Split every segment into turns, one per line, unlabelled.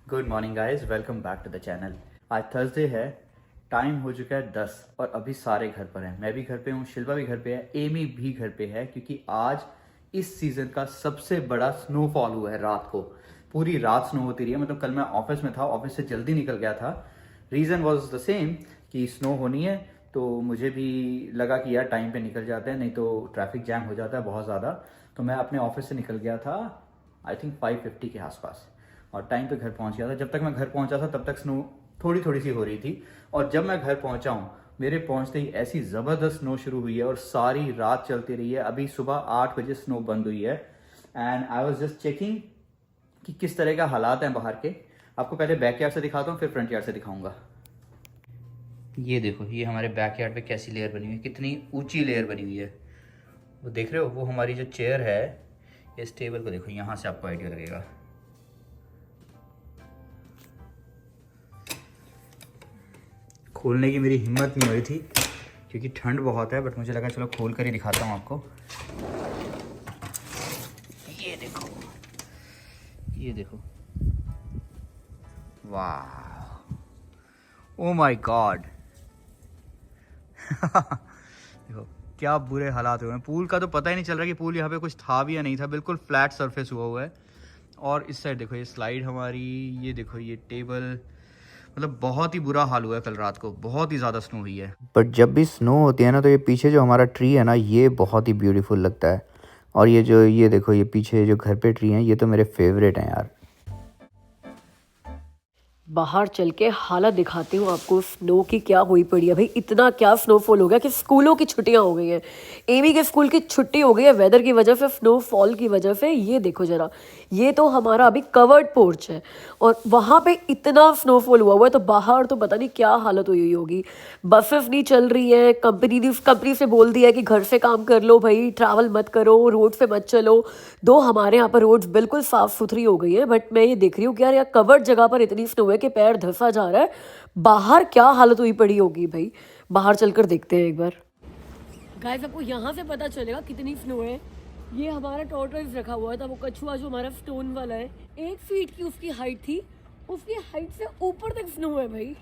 Good morning guys, welcome back to the channel. आज Thursday है, time हो चुका है 10 और अभी सारे घर पर हैं। मैं भी घर पे हूँ, शिल्पा भी घर पे है, एमी भी घर पे है क्योंकि आज इस सीज़न का सबसे बड़ा स्नोफॉल हुआ है। रात को पूरी रात स्नो होती रही है। मतलब कल मैं ऑफिस में था, ऑफिस से जल्दी निकल गया था। रीज़न वॉज द सेम कि स्नो होनी है, तो मुझे भी लगा कि यार टाइम पे निकल जाते हैं, नहीं तो ट्रैफिक जैम हो जाता है बहुत ज़्यादा। तो मैं अपने ऑफिस से निकल गया था आई थिंक 5:50 के आसपास और टाइम पे घर पहुंच गया था। जब तक मैं घर पहुंचा था तब तक स्नो थोड़ी थोड़ी सी हो रही थी और जब मैं घर पहुंचा हूँ मेरे पहुंचते ही ऐसी ज़बरदस्त स्नो शुरू हुई है और सारी रात चलती रही है। अभी सुबह 8 बजे स्नो बंद हुई है and I was just checking कि किस तरह का हालात हैं बाहर के। आपको पहले बैक यार्ड से दिखाता हूँ, फिर फ्रंट यार्ड से दिखाऊंगा। ये देखो, ये हमारे बैक यार्ड पे कैसी लेयर बनी हुई है, कितनी ऊंची लेयर बनी हुई है। वो देख रहे हो, वो हमारी जो चेयर है, इस टेबल को देखो, यहाँ से आपको आइडिया लगेगा। खोलने की मेरी हिम्मत नहीं हुई थी क्योंकि ठंड बहुत है, बट मुझे लगा चलो खोल कर ही दिखाता हूँ आपको। ये देखो, ये देखो, वाह, ओ माय गॉड। देखो क्या बुरे हालात हुए हैं। पूल का तो पता ही नहीं चल रहा कि पूल यहाँ पे कुछ था भी या नहीं था, बिल्कुल फ्लैट सरफेस हुआ है। और इस साइड देखो, ये स्लाइड हमारी, ये देखो ये टेबल, मतलब बहुत ही बुरा हाल हुआ है। कल रात को बहुत ही ज़्यादा स्नो हुई है। बट जब भी स्नो होती है ना, तो ये पीछे जो हमारा ट्री है ना, ये बहुत ही ब्यूटीफुल लगता है। और ये देखो, ये पीछे जो घर पे ट्री हैं, ये तो मेरे फेवरेट हैं यार।
बाहर चल के हालत दिखाती हूँ आपको स्नो की क्या हुई पड़ी है भाई। इतना क्या स्नोफॉल हो गया कि स्कूलों की छुट्टियां हो गई हैं। एमी के स्कूल की छुट्टी हो गई है वेदर की वजह से, स्नोफॉल की वजह से। ये देखो जरा, ये तो हमारा अभी कवर्ड पोर्च है और वहाँ पे इतना स्नोफॉल हुआ है, तो बाहर तो पता नहीं क्या हालत हुई होगी। बसेस नहीं चल रही है, कंपनी से बोल दिया है कि घर से काम कर लो भाई, ट्रैवल मत करो, रोड पे मत चलो। दो हमारे यहाँ पर रोड्स बिल्कुल साफ सुथरी हो गई है, बट मैं ये देख रही हूँ कि यार यहाँ कवर्ड जगह पर इतनी स्नो है कि पैर धंसा जा रहा है। बाहर क्या हालत हुई पड़ी होगी भाई, बाहर चलकर देखते हैं एक बार। गाइस, आपको यहाँ से पता चलेगा कितनी स्नो है। ये हमारा टॉर्टोइज रखा हुआ था, वो कछुआ जो हमारा स्टोन वाला है, 1 फीट की उसकी हाइट थी। उसकी हाइट से ऊपर तक स्नो है भाई।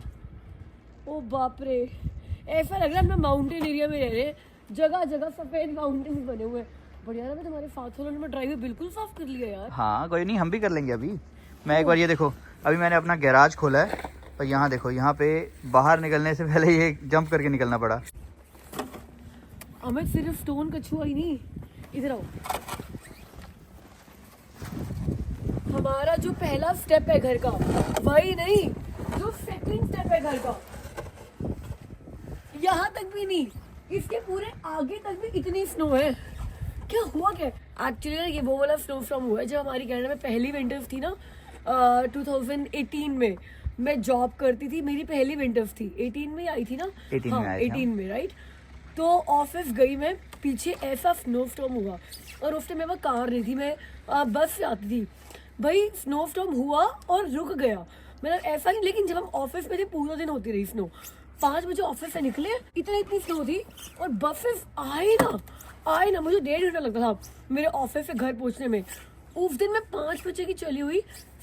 ओ बाप रे, ऐसा लग रहा है हम माउंटेन एरिया में रह रहे हैं। जगह जगह सफेद माउंटेन बने हुए हैं। बढ़िया यार, तुम्हारे 700 में ड्राइव बिल्कुल साफ कर लिया यार।
हाँ कोई नहीं, हम भी कर लेंगे अभी। मैं एक बार, ये देखो, अभी मैंने अपना गैराज खोला है और यहाँ देखो, यहाँ पे बाहर निकलने से पहले ये जंप करके निकलना पड़ा।
अमित, सिर्फ स्टोन कछुआ ही नहीं, इधर आओ। हमारा जो पहला स्टेप है घर का, वही नहीं, जो सेकंड स्टेप है घर का, यहाँ तक भी नहीं, इसके पूरे आगे तक भी इतनी स्नो है। क्या हुआ क्या? एक्चुअली ना, ये वो वाला स्नो फ्रॉम हुआ है जब हमारी कनाडा में पहली विंटर्स थी ना, 2018 में। मैं जॉब करती थी, मेरी पहली विंटर्स थी 18 में आई थी ना।
18 में
हाँ,
आए थे हम।
18 में, राइट। तो ऑफिस गई मैं, पीछे ऐसा स्नो स्टॉर्म हुआ और उस टाइम मैं कार रही थी, मैं बस से आती थी भाई। स्नो स्टॉर्म हुआ और रुक गया, मतलब ऐसा नहीं। लेकिन जब हम ऑफिस में थे पूरा दिन होती रही स्नो। 5 बजे ऑफिस से निकले, इतनी स्नो थी और बसेस आए ना, मुझे 1.5 घंटा लगता था मेरे ऑफिस से घर पहुंचने में। उस दिन मैं 5 बजे की चली हुई,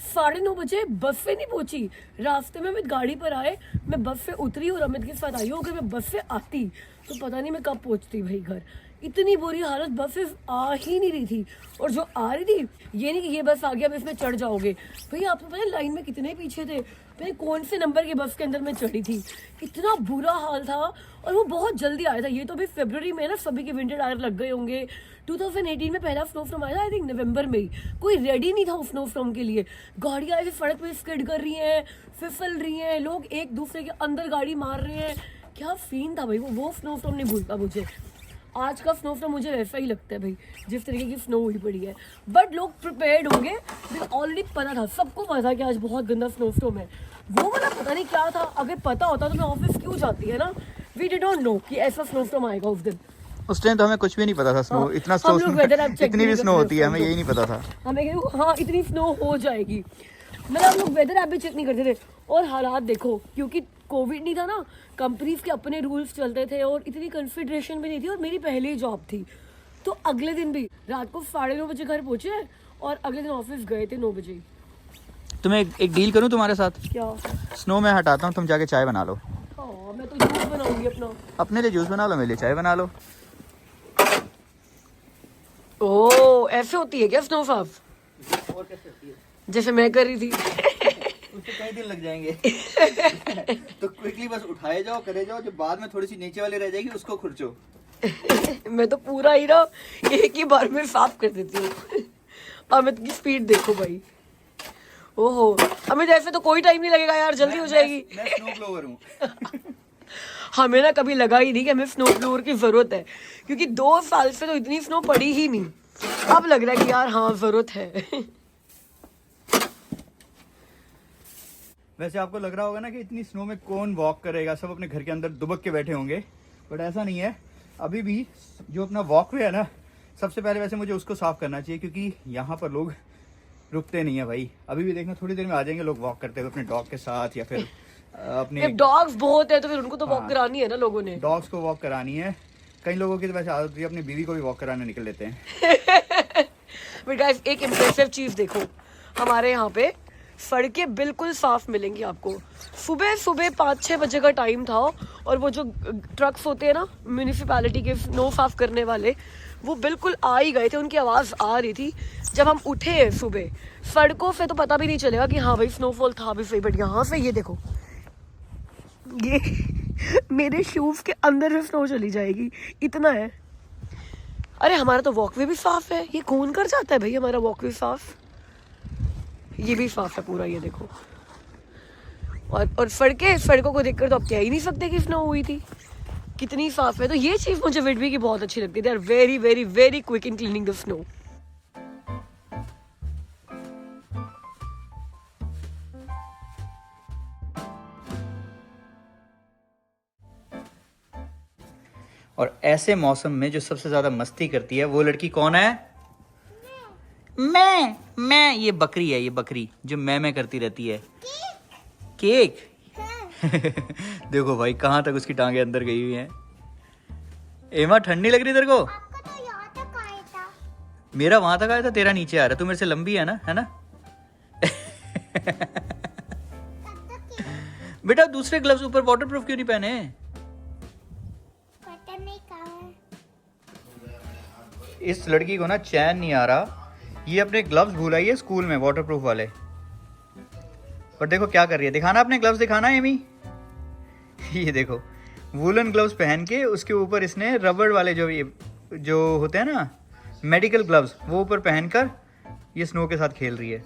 9:30 बजे बस से नहीं पहुंची। रास्ते में अमित गाड़ी पर आए, मैं बस से उतरी और अमित के साथ आई हूँ। अगर मैं बस से आती तो पता नहीं मैं कब पहुंचती भाई घर। इतनी बुरी हालत, बसेस आ ही नहीं रही थी। और जो आ रही थी, ये नहीं कि ये बस आ गया अब इसमें चढ़ जाओगे। भैया आपको पता है लाइन में कितने पीछे थे, मैं कौन से नंबर के बस के अंदर मैं चढ़ी थी। इतना बुरा हाल था और वो बहुत जल्दी आया था। ये तो अभी फरवरी में ना, सभी के विंटर टायर लग गए होंगे। 2018 में पहला स्नो फ्रॉम आया था आई थिंक नवंबर में ही। कोई रेडी नहीं था उस स्नो फ्रॉम के लिए। गाड़ियाँ ऐसे सड़क पे स्किड कर रही हैं, फिसल रही हैं, लोग एक दूसरे के अंदर गाड़ी मार रहे हैं। क्या सीन था भाई, वो स्नो फ्रॉम नहीं भूलता मुझे। आज का स्नो फ्रॉम मुझे वैसा ही लगता है भाई, जिस तरीके की स्नो हुई पड़ी है। बट लोग प्रिपेयर्ड होंगे, ऑलरेडी पता था, सबको पता था कि आज बहुत गंदा स्नो स्टॉर्म है। वो वाला पता नहीं क्या था, अगर पता होता तो मैं ऑफिस क्यों जाती है ना। वी डिड नॉट नो कि ऐसा स्नो स्टॉर्म आएगा उस दिन।
उस टाइम तो हमें कुछ भी नहीं पता था स्नो,
हाँ,
इतना
हम लोग वेदर ऐप चेक
इतनी भी स्नो होती है, हमें
तो
यही नहीं पता था।
हमें हाँ, इतनी स्नो हो जाएगी, मतलब हम लोग वेदर ऐप भी चेक नहीं करते थे। और हालात देखो, क्योंकि कोविड नहीं था ना, कंपनीज के अपने रूल्स चलते थे और इतनी कंसिडरेशन भी नहीं थी। और मेरी पहली जॉब थी, तो अगले दिन भी रात को 9:30 बजे घर पहुंचे और अगले दिन ऑफिस गए थे 9 बजे।
तुम्हें एक डील करूं तुम्हारे साथ?
क्या?
स्नो में हटाता हूँ, तुम जाके चाय बना लो।
हाँ, मैं तो जूस बनाऊंगी अपना।
अपने लिए जूस बना लो, मेरे लिए चाय बना लो।
ओह, ऐसे होती है क्या स्नो फाफ?
और कैसे होती है?
जैसे मैं कर रही थी।
उससे कई दिन लग जाएंगे। तो क्विकली बस उठाए जाओ, करे जाओ, जब बाद में थोड़ी सी नीचे वाली रह जाएगी उसको खुरचो।
मैं तो पूरा ही ना एक ही बार में साफ कर देती हूँ। अमित की स्पीड देखो भाई। ओहो, अमित ऐसे तो कोई टाइम नहीं लगेगा यार, जल्दी हो जाएगी।
मैं स्नो ब्लोवर हूँ।
हमें ना कभी लगा ही नहीं कि हमें स्नो ब्लोअर की जरूरत है, क्योंकि 2 साल से तो इतनी स्नो पड़ी ही नहीं। अब लग रहा है कि यार हाँ जरूरत है।
वैसे आपको लग रहा होगा ना कि इतनी स्नो में कौन वॉक करेगा, सब अपने घर के अंदर दुबक के बैठे होंगे, बट ऐसा नहीं है। अभी भी जो अपना वॉकवे है ना, सबसे पहले वैसे मुझे उसको साफ करना चाहिए, क्योंकि यहाँ पर लोग रुकते नहीं है भाई। अभी भी देखना, थोड़ी देर में आ जाएंगे लोग वॉक करते हुए अपने डॉग के साथ, या फिर अपने
डॉग्स बहुत है तो फिर उनको तो वॉक
हाँ।
करानी है ना लोगों ने।
डॉग्स को वॉक करानी है। कई लोगों की तो वैसे आदत होती है अपनी बीवी को भी वॉक कराने निकल लेते हैं।
बट गाइस, एक इम्प्रेसिव चीज देखो, हमारे यहाँ पे सड़कें बिल्कुल साफ मिलेंगी आपको। सुबह सुबह 5-6 बजे का टाइम था, और वो जो ट्रक्स होते हैं ना म्यूनिसिपैलिटी के स्नो साफ करने वाले, वो बिल्कुल आ ही गए थे, उनकी आवाज़ आ रही थी। जब हम उठे सुबह, सड़कों से तो पता भी नहीं चलेगा कि हाँ भाई स्नोफॉल था भी सही, बट यहाँ से ये देखो, ये मेरे शूज के अंदर से स्नो चली जाएगी, इतना है। अरे हमारा तो वॉकवे भी साफ है, ये कौन कर जाता है भाई हमारा वॉकवे साफ? ये भी साफ है पूरा, ये देखो। और सड़कों को देखकर तो आप कह ही नहीं सकते कि स्नो हुई थी, कितनी साफ है। तो ये चीज मुझे विडबी की बहुत अच्छी लगती है, they are very very very quick in cleaning the snow.
और ऐसे मौसम में जो सबसे ज्यादा मस्ती करती है वो लड़की कौन है? मैं ये बकरी है, ये बकरी जो मैं करती रहती है। केक। देखो भाई कहाँ तक उसकी टांगे अंदर गई हुई हैं। एमा, ठंडी लग रही तेरे को?
आपका तो यहाँ तक आया था।
मेरा वहां तक आया था, तेरा नीचे आ रहा है। तू मेरे से लंबी है ना, है ना? बेटा दूसरे ग्लव्स ऊपर वाटरप्रूफ क्यों नहीं पहने?
पता नहीं कहाँ है।
इस लड़की को ना चैन नहीं आ रहा, ये अपने ग्लव्स भूल आई है स्कूल में, वाटरप्रूफ वाले। पर देखो क्या कर रही है, दिखाना अपने ग्लव्स, दिखाना एमी। ये देखो, वूलन ग्लव्स पहन के उसके ऊपर इसने रबड़ वाले जो होते हैं ना मेडिकल ग्लव्स, वो ऊपर पहनकर ये स्नो के साथ खेल रही है।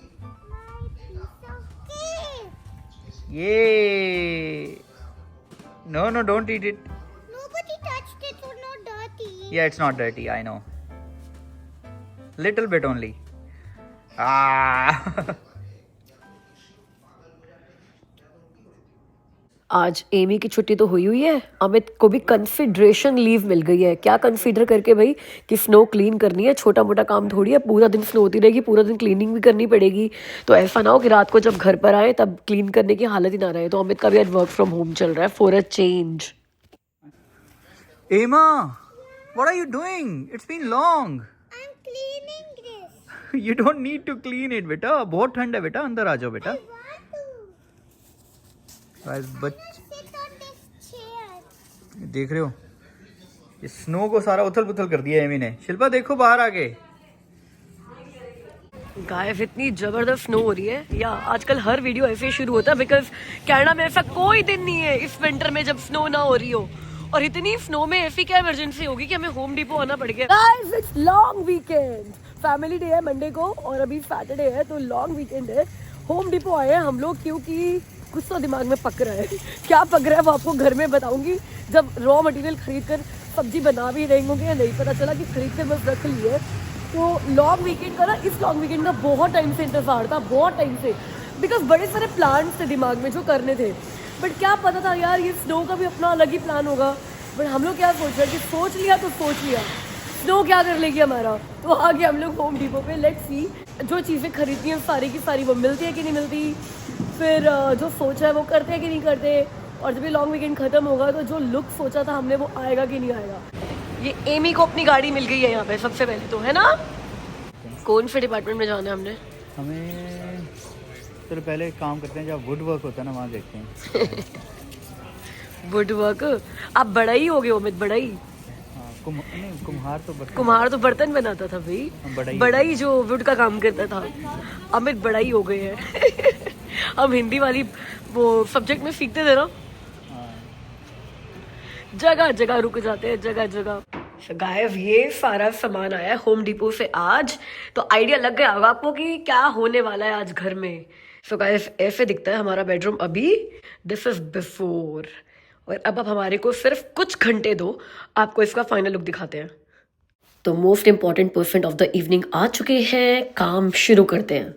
ये no, don't eat it.
Nobody touched it, so not dirty.
Yeah, it's not dirty, I know. Little bit only. Ah.
आज एमी की छुट्टी तो हुई है, अमित को भी कंसिडरेशन लीव मिल गई है। क्या कंसीडर करके भाई? कि स्नो क्लीन करनी है, छोटा मोटा काम थोड़ी है, पूरा दिन स्नो होती रहेगी, पूरा दिन क्लीनिंग भी करनी पड़ेगी। तो ऐसा ना हो कि रात को जब घर पर आए तब क्लीन करने की हालत ही ना रहे। तो अमित का भी आज वर्क फ्रॉम होम चल रहा है for a change.
Emma, what are you doing? It's been long.
I'm cleaning this.
You don't need to clean it, बेटा। बहुत ठंड है बेटा, अंदर आ जाओ बेटा।
I want to.
Guys,
Sit on this chair.
देख रहे हो, इस स्नो को सारा उथल पुथल कर दिया एमी ने। शिल्पा देखो बाहर आके।
गाइस, इतनी जबरदस्त स्नो हो रही है, या आजकल हर वीडियो ऐसे ही शुरू होता है, बिकॉज कनाडा में ऐसा कोई दिन नहीं है इस विंटर में जब स्नो ना हो रही हो। और इतनी स्नो में ऐसी क्या इमरजेंसी होगी कि हमें होम डिपो आना पड़ गया। Guys, it's long weekend, family day है मंडे को, और अभी सैटरडे है, तो लॉन्ग वीकेंड है। होम डिपो आए हैं हम लोग, क्योंकि कुछ तो दिमाग में पक रहा है। क्या पक रहा है वो आपको घर में बताऊंगी, जब रॉ मटेरियल खरीद कर सब्जी बना भी रही होंगे या नहीं पता चला कि खरीद कर बस रख ली है। तो लॉन्ग वीकेंड का ना, इस लॉन्ग वीकेंड का बहुत टाइम से इंतजार था, बहुत टाइम से, बिकॉज बड़े सारे प्लान्स थे दिमाग में जो करने थे, बट क्या पता था यार ये स्नो का भी अपना अलग ही प्लान होगा। बट हम लोग क्या सोच रहे हैं कि सोच लिया तो सोच लिया, स्नो क्या कर लेगी हमारा। तो आगे हम लोग होम डिपो पे, लेट्स सी जो चीज़ें खरीदनी है सारी की सारी वो मिलती है कि नहीं मिलती, फिर जो सोचा है वो करते हैं कि नहीं करते, और जब ये लॉन्ग वीकेंड खत्म होगा तो जो लुक सोचा था हमने वो आएगा कि नहीं आएगा। ये एमी को अपनी गाड़ी मिल गई है यहाँ पे सबसे पहले तो, है ना? कौन से डिपार्टमेंट में जाना है हमने?
हमें चलो पहले एक काम करते हैं, जहाँ वुड वर्क होता है ना वहाँ देखते हैं।
वुड वर्क, आप बड़ा ही हो गए अमित, बड़ा ही।
हाँ, नहीं कुम्हार तो
कुम्हार तो बर्तन बनाता था भाई, बड़ा ही जो वुड का काम करता था। अमित बड़ा ही हो गए हैं। हम हिंदी वाली वो सब्जेक्ट में सीखते थे ना, जगह जगह रुक जाते हैं, जगह जगह। गायब ये सारा सामान आया है होम डिपो से आज, तो आइडिया लग गया होगा आपको कि क्या होने वाला है आज घर में। सो गाइस ऐसे दिखता है हमारा बेडरूम अभी, दिस इज बिफोर। और अब आप हमारे को सिर्फ कुछ घंटे दो, आपको इसका फाइनल लुक दिखाते हैं। तो most important person of the evening आ चुके हैं, काम शुरू करते हैं।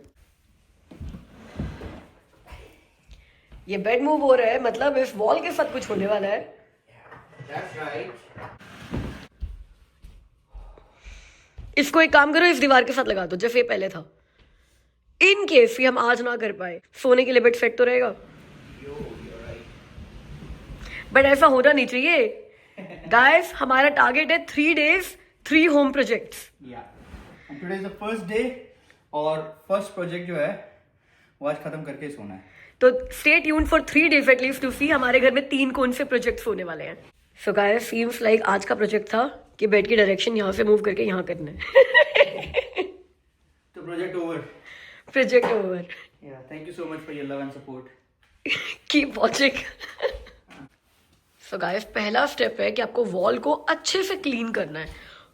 ये बेड मूव हो रहा है, मतलब इस वॉल के साथ कुछ होने वाला है।
That's right.
इसको एक काम करो, इस दीवार के साथ लगा दो जैसे ये पहले था। इन केस ये हम आज ना कर पाए, सोने के लिए बेड सेट तो रहेगा, बट ऐसा होना नहीं चाहिए। गाइस हमारा टारगेट है 3 days 3 home projects.
And today is the first day, और फर्स्ट प्रोजेक्ट जो है वो आज खत्म करके सोना है।
तो stay tuned for 3 days at least to see हमारे घर में 3 कौन से प्रोजेक्ट्स होने वाले हैं। सो गाइस सीम्स लाइक आज का प्रोजेक्ट था कि बेड की डायरेक्शन यहाँ से मूव करके यहाँ करना है।
तो project over.
Project over.
Thank you so much for your love and support.
Keep watching. So guys पहला स्टेप है कि आपको वॉल को अच्छे से क्लीन करना है।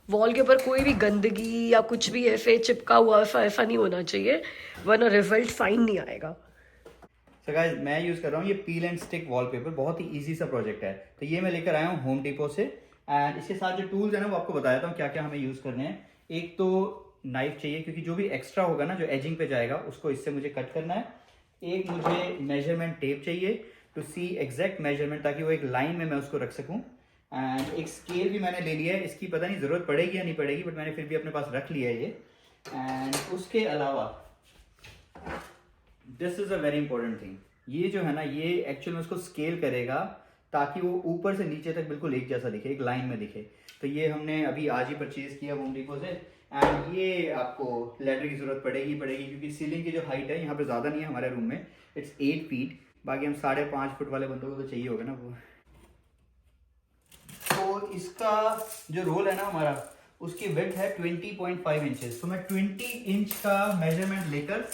वॉल के ऊपर कोई भी गंदगी या कुछ भी ऐसे चिपका हुआ ऐसा नहीं होना चाहिए, वरना रिजल्ट फाइन नहीं आएगा।
सो गाइस मैं यूज कर रहा हूँ ये पील एंड स्टिक वॉलपेपर, बहुत ही इजी सा प्रोजेक्ट है। तो ये मैं लेकर आया हूँ होम डिपो से, एंड इसके साथ जो टूल्स है ना वो आपको बता देता हूँ क्या क्या हमें यूज करने हैं। एक तो नाइफ चाहिए, क्योंकि जो भी एक्स्ट्रा होगा ना जो एजिंग पे जाएगा उसको इससे मुझे कट करना है। एक मुझे मेजरमेंट टेप चाहिए टू सी एग्जैक्ट मेजरमेंट, ताकि वो एक लाइन में मैं उसको रख सकूँ। एंड एक स्केल भी मैंने ले लिया है, इसकी पता नहीं ज़रूरत पड़ेगी या नहीं पड़ेगी, बट मैंने फिर भी अपने पास रख लिया है ये। एंड उसके अलावा this is a very important thing, ये जो है ना ये एक्चुअल में उसको स्केल करेगा ताकि वो ऊपर से नीचे तक बिल्कुल एक जैसा दिखे, एक लाइन में दिखे। तो ये हमने अभी आज ही परचेज किया होम डिपो से। एंड ये आपको लैडर की जरूरत पड़ेगी क्योंकि सीलिंग की जो हाइट है यहाँ पे ज़्यादा नहीं है हमारे रूम में, इट्स 8 फीट। बाकी हम 5.5 फुट वाले बंदों को तो चाहिए होगा ना वो। तो इसका जो रोल है ना हमारा, उसकी विड्थ है 20.5 इंचेस। तो मैं 20 इंच का मेजरमेंट लेकर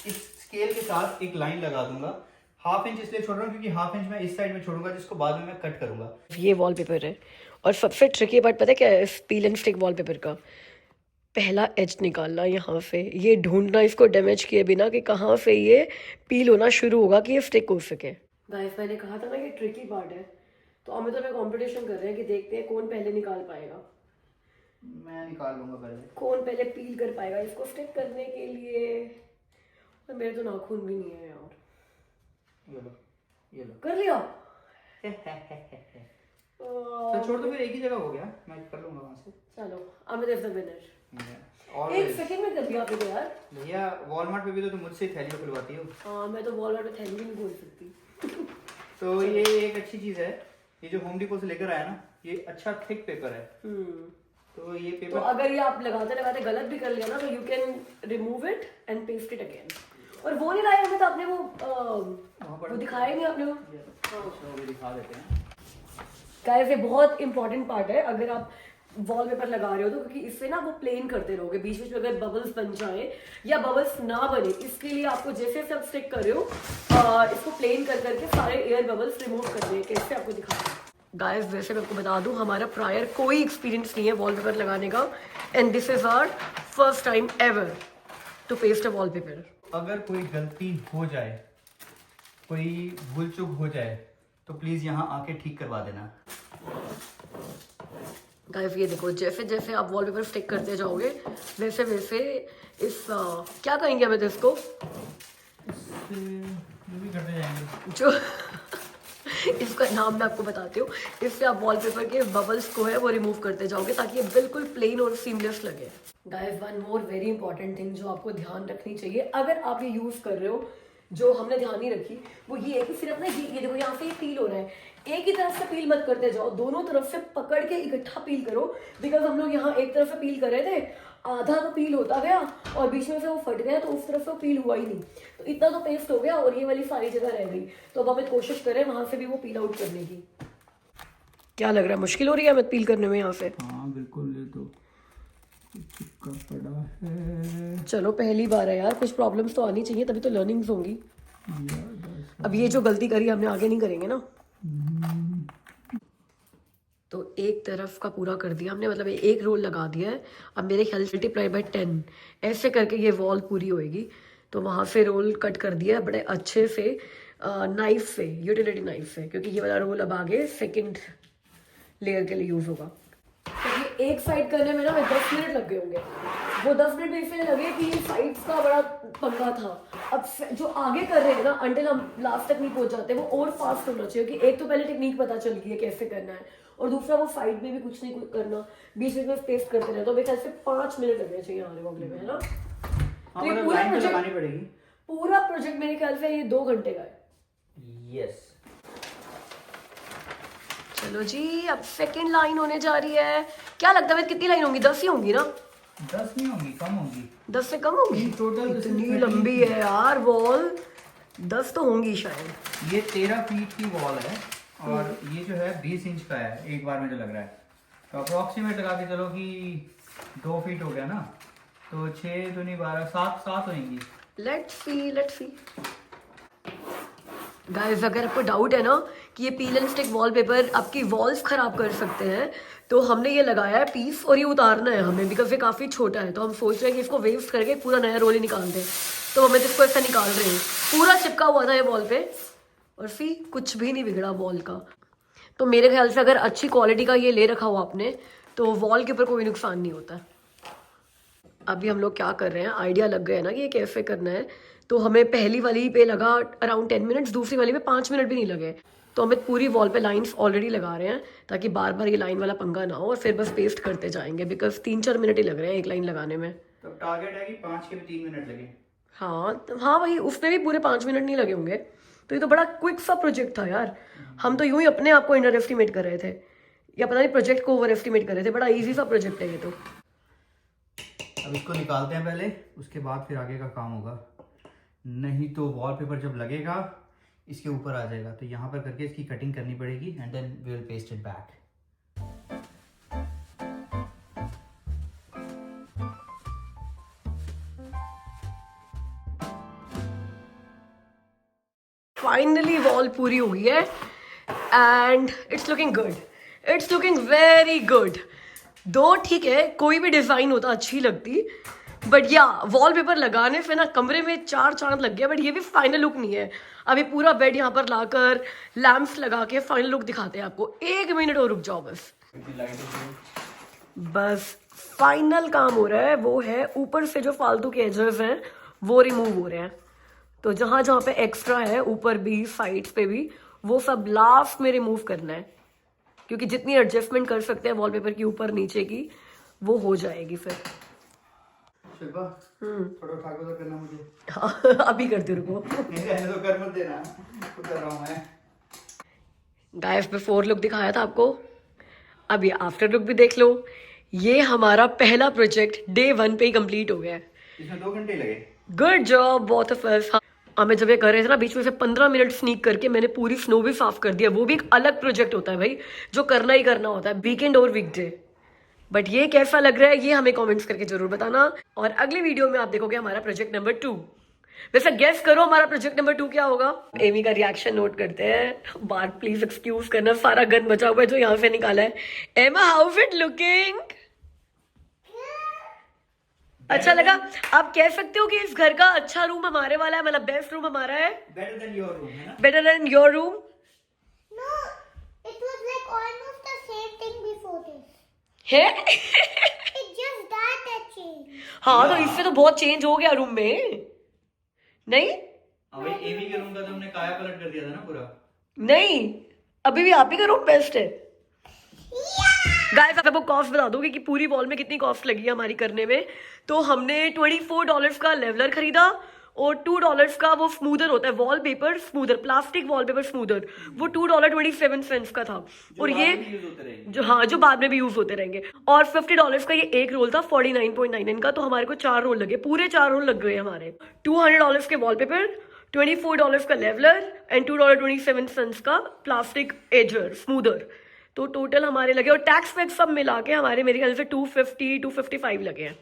इस स्केल के साथ एक लाइन लगा दूंगा। हाफ इंच इसलिए छोड़ रहा हूँ क्योंकि हाफ इंच मैं इस साइड में छोड़ूंगा जिसको बाद में मैं कट करूंगा।
ये वॉलपेपर है, और सबसे ट्रिकी पार्ट पता है क्या है इस पील एंड स्टिक वॉलपेपर का? पहला एज निकालना यहाँ से, ये ढूंढना इसको डैमेज किए बिना कि कहाँ से ये पील होना शुरू होगा कि ये स्टिक हो सके। गाइस मैंने कहा था ना ये ट्रिकी पार्ट है, तो अमित और मैं कंपटीशन कर रहे हैं कि देखते हैं कौन पहले निकाल पाएगा।
मैं निकाल लूंगा पहले,
कौन पहले पील कर पाएगा इसको स्टिक करने के लिए। और मेरे तो नाखून भी नहीं है यार। ये लो कर लिया।
तो छोड़ दो, फिर एक ही जगह हो गया, मैं कर लूंगा वहां से।
चलो अमित इज द विनर।
और
एक सेकंड में कर दिया आपने तो यार।
भैया वॉलमार्ट पे भी तो तुम मुझसे ही थैली खुलवाती हो।
हाँ मैं तो वॉलमार्ट में थैली नहीं बोल सकती।
तो ये एक अच्छी चीज है, ये जो होम डिपो से लेकर आया ना ये अच्छा थिक पेपर है। तो ये पेपर
तो अगर ये आप लगाते लगाते गलत भी कर लिया ना तो you can remove it and paste it again. और वो नहीं लाया हमें तो आपने वो दिखाया नहीं आपने वो।
हाँ दिखा देते हैं।
गाइस ये बहुत इंपॉर्टेंट पार्ट है, अगर आप वॉलपेपर लगा रहे हो तो, क्योंकि इससे ना वो प्लेन करते रहोगे, बीच बीच में अगर बबल्स बन जाए या बबल्स ना बने, इसके लिए आपको जैसे जैसे आप स्टिक कर रहे हो इसको प्लेन कर करके सारे एयर बबल्स रिमूव करने हैं। कैसे आपको दिखाते हैं गाइस। वैसे मैं आपको बता दूं हमारा प्रायर कोई एक्सपीरियंस नहीं है वॉलपेपर लगाने का, and this is our first time ever to paste a wallpaper.
अगर कोई गलती हो जाए, कोई भूल चूक हो जाए तो प्लीज यहाँ आके ठीक करवा देना।
गाइस ये देखो जैसे जैसे आप वॉलपेपर स्टिक करते जाओगे वैसे वैसे इस क्या कहेंगे हमें इसको,
भी करते जाएंगे
जो इसका नाम मैं आपको बताती हूँ। इससे आप वॉलपेपर के बबल्स को है वो रिमूव करते जाओगे ताकि ये बिल्कुल प्लेन और सीमलेस लगे। Guys one more very important thing जो आपको ध्यान रखनी चाहिए अगर आप ये यूज कर रहे हो, जो हमने ध्यान नहीं रखी, वो ये है कि सिर्फ ना ये देखो यहाँ से ये पील हो रहा है, एक ही तरफ से पील मत करते जाओ, दोनों तरफ से पकड़ के इकट्ठा पील करो। बिकॉज हम लोग यहाँ एक तरफ से पील कर रहे थे आधा तो पील होता गया और बीच में से वो फट गया, तो उस तरफ से वो पील हुआ ही नहीं, तो इतना तो पेस्ट हो गया और ये वाली सारी जगह रह गई। तो अब हमें कोशिश करें वहां से भी वो पील आउट करने की। क्या लग रहा है, मुश्किल हो रही है हमें पील करने में यहाँ से?
हाँ बिल्कुल, ये तो चिपका पड़ा है।
चलो पहली बार है यार, कुछ प्रॉब्लम्स तो आनी चाहिए, तभी तो लर्निंग्स होंगी। अब ये जो गलती करी हमने आगे नहीं करेंगे ना। तो एक तरफ का पूरा कर दिया हमने, मतलब एक रोल लगा दिया है। अब मेरे ख्याल से मल्टीप्लाई बाय 10 ऐसे करके ये वॉल पूरी होएगी। तो वहाँ से रोल कट कर दिया है बड़े अच्छे से नाइफ से, यूटिलिटी नाइफ से, क्योंकि ये वाला रोल अब आगे सेकंड लेयर के लिए यूज होगा। तो ये एक साइड करने में ना 10 मिनट लग गए होंगे। वो 10 मिनट में इसलिए लगे कि साइड्स का बड़ा पंगा था। अब जो आगे कर रहे हैं ना, अंटिल हम लास्ट तक नहीं पहुंच जाते, वो और फास्ट होना चाहिए कि एक तो पहले टेक्निक पता चल गई है कैसे करना है, और दूसरा वो साइड में भी कुछ नहीं कुछ करना, बीच बीच में पेस्ट करते रहे। तो मेरे ख्याल से 5 मिनट लगने चाहिए आने वाले में, है ना? तो ये पूरा प्रोजेक्ट मेरे ख्याल से ये 2 घंटे का है।
यस।
चलो जी, अब सेकंड लाइन होने जा रही है। क्या लगता है कितनी लाइन होंगी? 10 ही होंगी ना?
10 नहीं होंगी, कम होंगी।
10 से कम होगी?
टोटल
इतनी लंबी है यार वॉल, 10 तो होंगी शायद।
ये 13 फीट की वॉल है और ये जो है 20 इंच का है, एक बार मुझे लग रहा है। तो अप्रोक्सीमेट लगा के चलो कि 2 फीट हो गया ना, तो 6 दूनी 12, 7 होंगी।
लेट्स सी गाइस, अगर आपको डाउट है ना कि ये पील एंड स्टिक वॉलपेपर आपकी वॉल्स खराब कर सकते हैं, तो हमने ये लगाया है पीस और ये उतारना है हमें, बिकॉज ये काफ़ी छोटा है। तो हम सोच रहे हैं कि इसको वेस्ट करके पूरा नया रोल ही निकाल दें। तो हमें इसको ऐसा निकाल रहे हैं। पूरा चिपका हुआ था ये वॉल पे और फिर कुछ भी नहीं बिगड़ा वॉल का। तो मेरे ख्याल से अगर अच्छी क्वालिटी का ये ले रखा हो आपने, तो वॉल के ऊपर कोई नुकसान नहीं होता। अभी हम लोग क्या कर रहे हैं, आइडिया लग गया ना कि ये कैसे करना है। तो हमें पहली वाली पे लगा अराउंड 10 मिनट्स, दूसरी वाली पे 5 मिनट भी नहीं लगे। तो हमें पूरी वॉल पे लाइंस ऑलरेडी लगा रहे हैं ताकि बार बार ये लाइन वाला पंगा ना हो, और फिर बस पेस्ट करते जाएंगे, बिकॉज 3-4 मिनट ही लग रहे हैं एक लाइन लगाने में।
तो टारगेट है कि 5 के भी 3 मिनट लगे।
हाँ वही, उसमें भी पूरे 5 मिनट नहीं लगे होंगे। तो ये तो बड़ा क्विक सा प्रोजेक्ट था यार। हम तो यूं ही अपने आप को अंडर एस्टिमेट कर रहे थे, या पता नहीं प्रोजेक्ट को ओवर एस्टिमेट कर रहे थे। बड़ा ईजी सा प्रोजेक्ट है ये तो।
अब इसको निकालते हैं पहले, उसके बाद फिर आगे का काम होगा। नहीं तो वॉलपेपर जब लगेगा इसके ऊपर आ जाएगा, तो यहाँ पर करके इसकी कटिंग करनी पड़ेगी and then we will paste it back.
Finally wall पूरी हो गई है and it's looking good, it's looking very good. दो ठीक है, कोई भी डिजाइन होता अच्छी लगती, बट या वॉलपेपर लगाने से ना कमरे में 4 चांद लग गया। बट ये भी फाइनल लुक नहीं है। अभी पूरा बेड यहाँ पर लाकर लैंप्स लगा के फाइनल लुक दिखाते हैं आपको। 1 मिनट और रुक जाओ बस फाइनल काम हो रहा है। वो है ऊपर से जो फालतू के एजेस हैं वो रिमूव हो रहे हैं। तो जहां जहां पे एक्स्ट्रा है, ऊपर भी साइड्स पे भी, वो सब लास्ट में रिमूव करना है, क्योंकि जितनी एडजस्टमेंट कर सकते हैं वॉलपेपर की ऊपर नीचे की, वो हो जाएगी फिर।
शिल्पा, थोड़ा उठा के करना मुझे।
हाँ, अभी करते रुको।
नहीं रहने तो कर मत देना, कर रहा हूं मैं।
गाइस, बिफोर लुक दिखाया था आपको, अभी आफ्टर लुक भी देख लो। ये हमारा पहला प्रोजेक्ट डे 1 पे ही कंप्लीट हो गया है।
इसमें 2 घंटे लगे।
Good job both of us. हमें जब ये कर रहे थे ना, बीच में से 15 मिनट स्नीक करके मैंने पूरी स्नो भी साफ कर दिया। वो भी एक अलग प्रोजेक्ट होता है भाई, जो करना ही करना होता है, वीकेंड और वीकडे। बट ये कैसा लग रहा है ये हमें कमेंट्स करके जरूर बताना। और अगली वीडियो में आप देखोगे हमारा प्रोजेक्ट नंबर 2। वैसे गेस करो हमारा प्रोजेक्ट नंबर 2 क्या होगा? एमी का रिएक्शन नोट करते हैं। बार प्लीज एक्सक्यूज करना, सारा गन बचा हुआ है जो यहाँ से निकाला है। एमा, हाउ इज इट लुकिंग? अच्छा लगा? आप कह सकते हो कि इस घर का अच्छा रूम हमारे वाला है, मतलब बेस्ट रूम हमारा है।
बेटर देन योर रूम, है ना?
Better than your room?
No, it was like almost the same thing before this.
है?
It's just that changed.
हाँ, तो इससे तो बहुत चेंज हो गया रूम में, नहीं?
अबे एमी के रूम का तो हमने काया पलट कर दिया था ना पूरा।
नहीं, अभी भी आप ही का रूम बेस्ट है। गाइस, आपको कॉस्ट बता दूंगी कि पूरी वॉल में कितनी कॉस्ट लगी है हमारी करने में। तो हमने $24 का लेवलर खरीदा, और $2 का वो स्मूदर होता है, wallpaper smoother, plastic wallpaper smoother, वो $2.27 का था। और ये जो बाद में भी यूज होते रहेंगे। और $50 का ये एक रोल था, 49.99 का। तो हमारे को 4 रोल लगे, पूरे 4 रोल लग गए हमारे। $200 के वॉलपेपर, $24 का लेवलर एंड $2.27 का प्लास्टिक एजर स्मूदर। तो टोटल हमारे लगे, और टैक्स वैक्स सब मिला के हमारे मेरे ख्याल से 255 लगे हैं।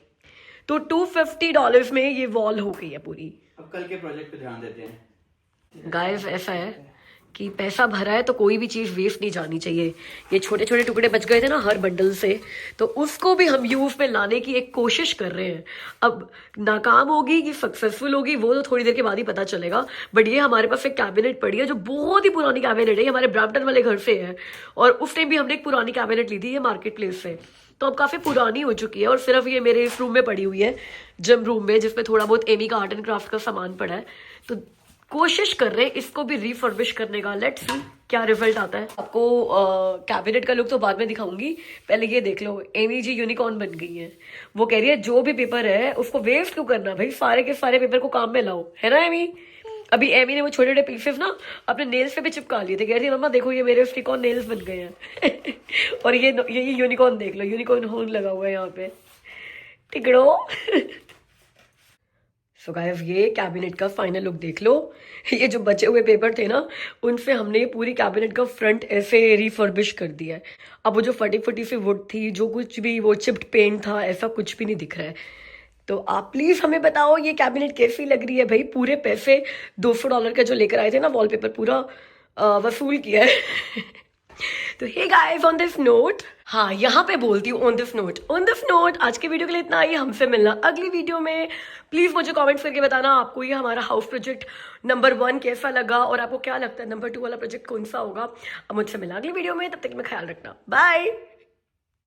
तो $250 में ये वॉल हो गई है पूरी।
अब कल के प्रोजेक्ट पे ध्यान देते हैं।
गाइस ऐसा है कि पैसा भरा है तो कोई भी चीज़ वेस्ट नहीं जानी चाहिए। ये छोटे छोटे टुकड़े बच गए थे ना हर बंडल से, तो उसको भी हम यूज में लाने की एक कोशिश कर रहे हैं। अब नाकाम होगी कि सक्सेसफुल होगी वो तो थोड़ी देर के बाद ही पता चलेगा। बट ये हमारे पास एक कैबिनेट पड़ी है जो बहुत ही पुरानी कैबिनेट है, ये हमारे ब्रैम्पटन वाले घर से है। और उस टाइम भी हमने एक पुरानी कैबिनेट ली थी ये मार्केट प्लेस से, तो अब काफ़ी पुरानी हो चुकी है। और सिर्फ ये मेरे इस रूम में पड़ी हुई है, जिम रूम में, जिसमें थोड़ा बहुत एमी का आर्ट एंड क्राफ्ट का सामान पड़ा है। तो कोशिश कर रहे हैं इसको भी रिफर्बिश करने का। लेट्स सी क्या रिजल्ट आता है। आपको कैबिनेट का लुक तो बाद में दिखाऊंगी, पहले ये देख लो। एमी जी यूनिकॉर्न बन गई है। वो कह रही है जो भी पेपर है उसको वेस्ट क्यों करना भाई, सारे के सारे पेपर को काम में लाओ, है ना एमी। अभी एमी ने वो छोटे छोटे पीसेस ना अपने नेल्स पे भी चिपका लिए थे। कह रही है मम्मा देखो ये मेरे स्टिक ऑन नेल्स बन गए हैं। और ये यूनिकॉर्न देख लो, यूनिकॉर्न हॉर्न लगा हुआ है यहाँ पे, टिकड़ो। सो गाइस ये कैबिनेट का फाइनल लुक देख लो। ये जो बचे हुए पेपर थे ना उनसे हमने ये पूरी कैबिनेट का फ्रंट ऐसे रिफर्बिश कर दिया है। अब वो जो फटी फटी सी वुड थी, जो कुछ भी वो चिप्ड पेंट था, ऐसा कुछ भी नहीं दिख रहा है। तो आप प्लीज हमें बताओ ये कैबिनेट कैसी लग रही है भाई। पूरे पैसे $200 का जो लेकर आए थे ना वॉलपेपर, पूरा वसूल किया है। तो hey guys on this note, हाँ यहाँ पे बोलती हूँ ऑन दिस नोट आज के वीडियो के लिए इतना ही। हमसे मिलना अगली वीडियो में। प्लीज मुझे कमेंट्स करके बताना आपको ये हमारा हाउस प्रोजेक्ट नंबर 1 कैसा लगा, और आपको क्या लगता है नंबर 2 वाला प्रोजेक्ट कौन सा होगा। अब मुझसे मिलना अगली वीडियो में, तब तक मैं ख्याल रखना, बाय।